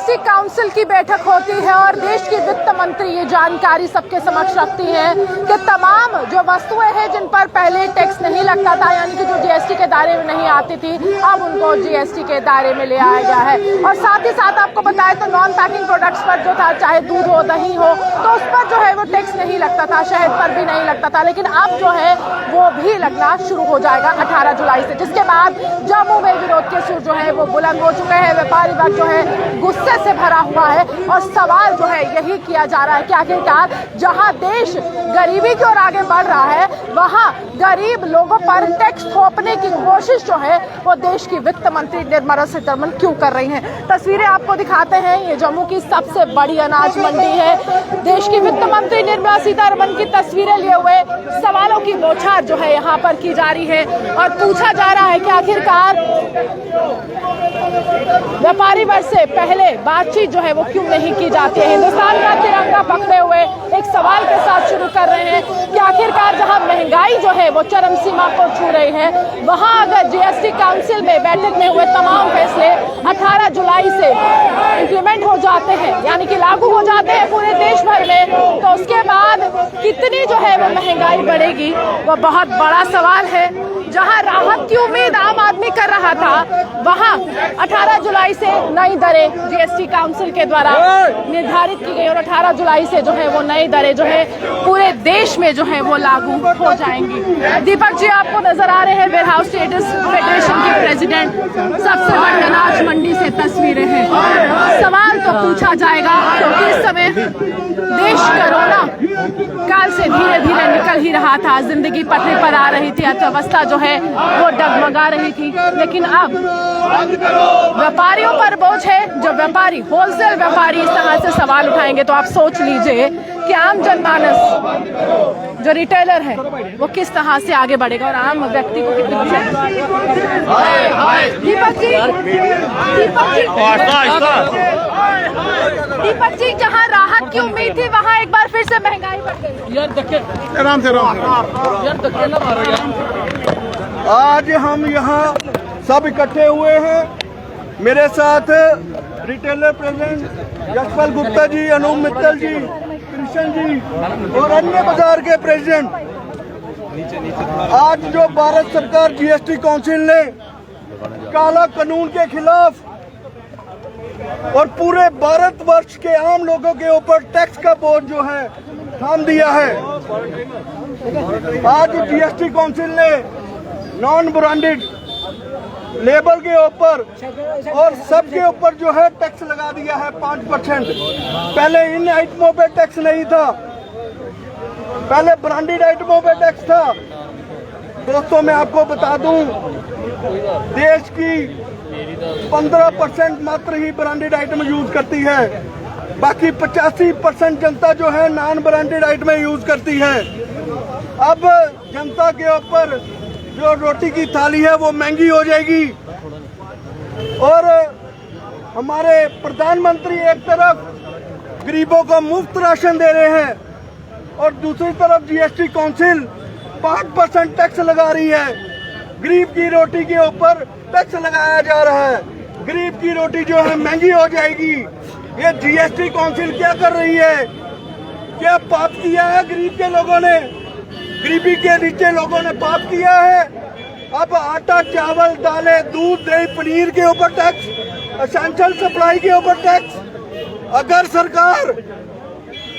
GST council की बैठक होती है और देश की वित्त मंत्री ये जानकारी सबके समक्ष रखती है कि तमाम जो वस्तुएं हैं जिन पर पहले टैक्स नहीं लगता था, यानी कि जो जीएसटी के दायरे में नहीं आती थी, अब उनको जीएसटी के दायरे में ले आया गया है। और साथ ही साथ आपको बताएं तो नॉन पैकिंग प्रोडक्ट्स पर जो था, चाहे दूध हो, दही हो, तो उस पर जो है वो टैक्स नहीं लगता था, शहद पर भी नहीं लगता था, लेकिन अब जो है वो भी लगना शुरू हो जाएगा 18 जुलाई से, जिसके बाद जम्मू में विरोध के सुर जो है वो बुलंद हो चुके हैं। व्यापारी वर्ग जो है गुस्से से भरा हुआ है और सवाल जो है यही किया जा रहा है कि आखिरकार जहां देश गरीबी की ओर आगे बढ़ रहा है, वहां गरीब लोगों पर टैक्स थोपने की कोशिश जो है वो देश की वित्त मंत्री निर्मला सीतारमण क्यों कर रही हैं। तस्वीरें आपको दिखाते हैं, ये जम्मू की सबसे बड़ी अनाज मंडी है। देश की वित्त मंत्री निर्मला सीतारमण की तस्वीरें लिए हुए सवालों की बौछार जो है यहाँ पर की जा रही है और पूछा जा रहा है कि आखिरकार व्यापारी वर्ग से पहले बातचीत जो है वो क्यों नहीं की जाती है। हिंदुस्तान का तिरंगा पकड़े हुए एक सवाल के साथ शुरू कर रहे हैं कि आखिरकार जहां महंगाई जो है वो चरम सीमा को छू रही है, वहां अगर जीएसटी काउंसिल में बैठक में हुए तमाम फैसले 18 जुलाई से इंप्लीमेंट हो जाते हैं, यानी कि लागू हो जाते हैं पूरे देश भर में, तो उसके बाद कितनी जो है वो महंगाई बढ़ेगी, वो बहुत बड़ा सवाल है। जहां राहत की उम्मीद आम आदमी कर रहा था, वहां 18 जुलाई से नई दरें जीएसटी काउंसिल के द्वारा निर्धारित की गई और 18 जुलाई से जो है वो नई दरें जो है पूरे देश में जो है वो लागू हो जाएंगी। दीपक जी आपको नजर आ रहे हैं वेयर हाउस ट्रेडर्स फेडरेशन के प्रेसिडेंट, सबसे बड़ी अनाज मंडी से तस्वीरें हैं। सवाल तो पूछा जाएगा क्योंकि इस समय देश कोरोना काल से धीरे धीरे निकल ही रहा था, जिंदगी पटरी पर आ रही थी, अर्थव्यवस्था जो है वो डगमगा रही थी, लेकिन अब व्यापारियों पर बोझ है। जो व्यापारी होलसेल व्यापारी इस तरह से सवाल उठाएंगे तो आप सोच लीजिए कि आम जनमानस जो रिटेलर है वो किस तरह से आगे बढ़ेगा और आम व्यक्ति को कितनी दीपक जी जहां राहत की उम्मीद थी वहां एक बार फिर से महंगाई बढ़ गई। आज हम यहाँ सब इकट्ठे हुए हैं। मेरे साथ रिटेलर प्रेसिडेंट यशपाल गुप्ता जी, अनूप मित्तल जी, कृष्ण जी और अन्य बाजार के प्रेसिडेंट। आज जो भारत सरकार जीएसटी काउंसिल ने काला कानून के खिलाफ और पूरे भारतवर्ष के आम लोगों के ऊपर टैक्स का बोझ जो है थाम दिया है। आज जीएसटी काउंसिल ने नॉन ब्रांडेड लेबल के ऊपर और सबके ऊपर जो है टैक्स लगा दिया है 5%। पहले इन आइटमों पे टैक्स नहीं था, पहले ब्रांडेड आइटमों पे टैक्स था। दोस्तों मैं आपको बता दूं, देश की 15% मात्र ही ब्रांडेड आइटम यूज करती है, बाकी 85% जनता जो है नॉन ब्रांडेड आइटम यूज करती है। अब जनता के ऊपर जो रोटी की थाली है वो महंगी हो जाएगी और हमारे प्रधानमंत्री एक तरफ गरीबों को मुफ्त राशन दे रहे हैं और दूसरी तरफ जीएसटी काउंसिल 5% टैक्स लगा रही है। गरीब की रोटी के ऊपर टैक्स लगाया जा रहा है, गरीब की रोटी जो है महंगी हो जाएगी। ये जीएसटी काउंसिल क्या कर रही है? क्या पाप किया है गरीब के लोगों ने? गरीबी के नीचे लोगों ने पाप किया है। अब आटा, चावल, दालें, दूध, दही, पनीर के ऊपर टैक्स, एसेंशियल सप्लाई के ऊपर टैक्स। अगर सरकार,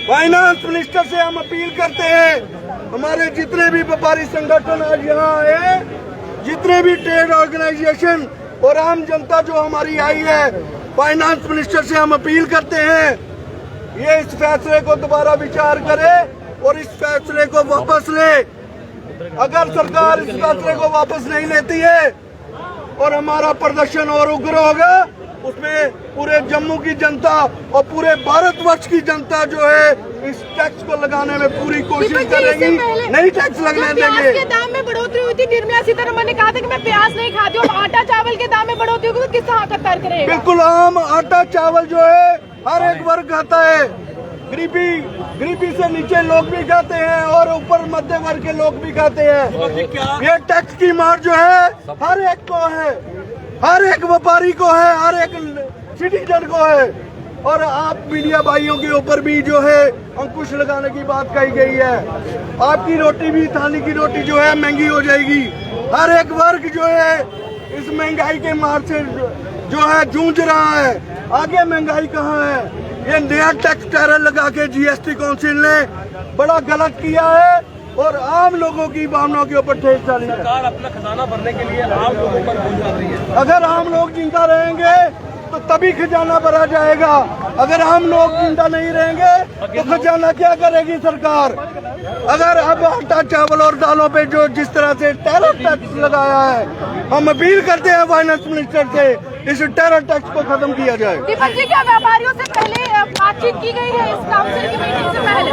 फाइनेंस मिनिस्टर से हम अपील करते हैं, हमारे जितने भी व्यापारी संगठन आज यहाँ आए, जितने भी ट्रेड ऑर्गेनाइजेशन और आम जनता जो हमारी आई है, फाइनेंस मिनिस्टर से हम अपील करते हैं ये इस फैसले को दोबारा विचार करे और इस फैसले को वापस ले। अगर सरकार इस फैसले को वापस नहीं लेती है और हमारा प्रदर्शन और उग्र होगा, उसमें पूरे जम्मू की जनता और पूरे भारतवर्ष की जनता जो है इस टैक्स को लगाने में पूरी कोशिश करेगी, नहीं टैक्स लगने देंगे। प्याज के दाम में बढ़ोतरी हुई थी, निर्मला सीतारमण ने कहा था कि मैं प्याज नहीं खाती हूँ। आटा चावल के दाम में बढ़ोतरी हुई तो किस तरह का तर्क रहेगा? बिल्कुल आम आटा चावल जो है हर एक वर्ग खाता है। गरीबी से नीचे लोग भी खाते हैं और ऊपर मध्य वर्ग के लोग भी खाते हैं। ये टैक्स की मार जो है हर एक को है, हर एक व्यापारी को है, हर एक सिटीजन को है। और आप मीडिया भाइयों के ऊपर भी जो है अंकुश लगाने की बात कही गई है। आपकी रोटी भी, थाली की रोटी जो है महंगी हो जाएगी। हर एक वर्ग जो है इस महंगाई के मार से जो है जूझ रहा है। आगे महंगाई कहाँ है? ये नया टैक्स टेरर लगा के जीएसटी काउंसिल ने बड़ा गलत किया है और आम लोगों की भावनाओं के ऊपर ठेस डाली है। सरकार अपना खजाना भरने के लिए आम लोगों पर बोझ डाल रही है। अगर आम लोग जिंदा रहेंगे तो तभी खजाना भरा जाएगा। अगर हम लोग जिंदा नहीं रहेंगे तो खजाना क्या करेगी सरकार? अगर अब आटा, चावल और दालों पे जो जिस तरह से टेरर टैक्स लगाया है, हम अपील करते हैं फाइनेंस मिनिस्टर से इस टेरर टैक्स को खत्म किया जाए। दीपक जी, क्या व्यापारियों से पहले बातचीत की गई है इस काउंसिल की मीटिंग से पहले?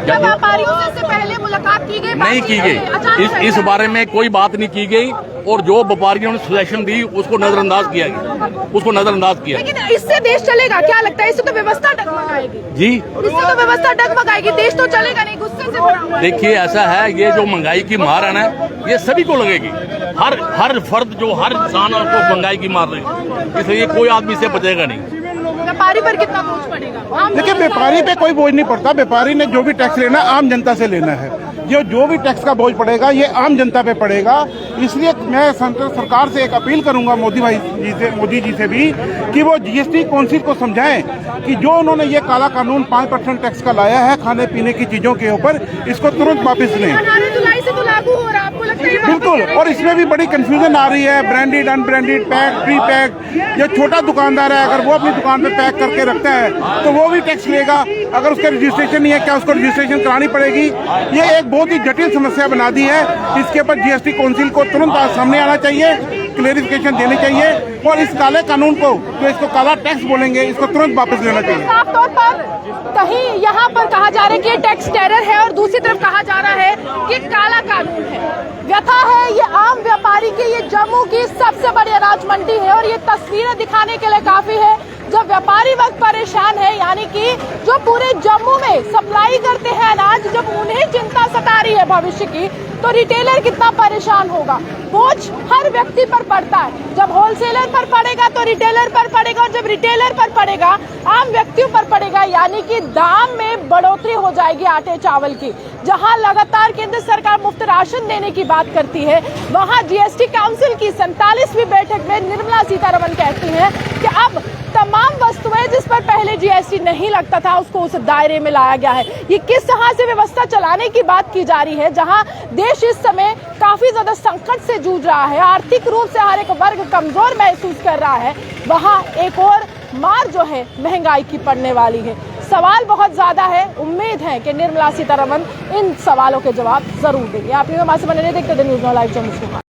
क्या व्यापारियों से इससे पहले मुलाकात की गई? नहीं की गई। इस बारे में कोई बात नहीं की गई और जो व्यापारियों ने सजेशन दी उसको नजरअंदाज किया गया। लेकिन इससे देश चलेगा? क्या लगता है? इससे तो व्यवस्था डगमगाएगी। जी, इससे तो व्यवस्था डगमगाएगी, देश तो चलेगा नहीं, गुस्से से भरा हुआ है। देखिए ऐसा है, ये जो महंगाई की मार है ना, ये सभी को लगेगी। हर फर्द जो हर इंसान को महंगाई की मार रहेगी, इसलिए कोई आदमी से बचेगा नहीं। व्यापारी पर कितना बोझ पड़ेगा? देखिए, व्यापारी पे कोई बोझ नहीं पड़ता। व्यापारी ने जो भी टैक्स लेना आम जनता से लेना है। जो भी टैक्स का बोझ पड़ेगा ये आम जनता पे पड़ेगा। इसलिए मैं सरकार से एक अपील करूंगा, मोदी जी से भी, कि वो जीएसटी काउंसिल को समझाएं कि जो उन्होंने ये काला कानून 5% टैक्स का लाया है खाने पीने की चीजों के ऊपर, इसको तुरंत वापस लें। 18 जुलाई से तो लागू हो रहा है, आपको लगता है? बिल्कुल, और इसमें भी बड़ी कंफ्यूजन आ रही है। Branded, unbranded, pack, pre pack. जो छोटा दुकानदार है अगर वो अपनी दुकान पे पैक करके रखता है तो वो भी टैक्स लेगा। अगर उसका रजिस्ट्रेशन नहीं है, क्या उसको रजिस्ट्रेशन करानी पड़ेगी? ये एक बहुत ही जटिल समस्या बना दी है। इसके ऊपर जीएसटी काउंसिल को तुरंत सामने आना चाहिए, क्लेरिफिकेशन देनी चाहिए और इस काले कानून को, जो इसको काला टैक्स बोलेंगे, इसको तुरंत वापस लेना चाहिए। साफ तौर पर कहीं यहाँ पर कहा जा रहा है कि ये टैक्स टेरर है और दूसरी तरफ कहा जा रहा है कि काला कानून है। व्यथा है ये आम व्यापारी की। ये जम्मू की सबसे बड़ी अनाज मंडी है और ये तस्वीरें दिखाने के लिए काफी है। जब व्यापारी वक्त परेशान है, यानी कि जो पूरे जम्मू में सप्लाई करते हैं अनाज, जब उन्हें चिंता सता रही है भविष्य की, तो रिटेलर कितना परेशान होगा। बोझ हर व्यक्ति पर पड़ता है। जब होलसेलर पर पड़ेगा तो रिटेलर पर पड़ेगा और जब रिटेलर पर पड़ेगा आम व्यक्तियों पर पड़ेगा, यानी कि दाम में बढ़ोतरी हो जाएगी आटे चावल की। जहां लगातार केंद्र सरकार मुफ्त राशन देने की बात करती है, वहां जीएसटी काउंसिल की 47वीं बैठक में निर्मला सीतारमण कहती हैं कि अब तमाम वस्तुएं जिस पर पहले जीएसटी नहीं लगता था उसको उस दायरे में लाया गया है। ये किस तरह से व्यवस्था चलाने की बात की जा रही है, जहां देश इस समय काफी ज्यादा संकट से जूझ रहा है, आर्थिक रूप से हर एक वर्ग कमजोर महसूस कर रहा है, वहां एक और मार जो है महंगाई की पड़ने वाली है। सवाल बहुत ज्यादा है। उम्मीद है कि निर्मला सीतारमण इन सवालों के जवाब जरूर देंगे। आप हमारे से बने रहिए, देखते रहिए न्यूज़ 9 लाइव।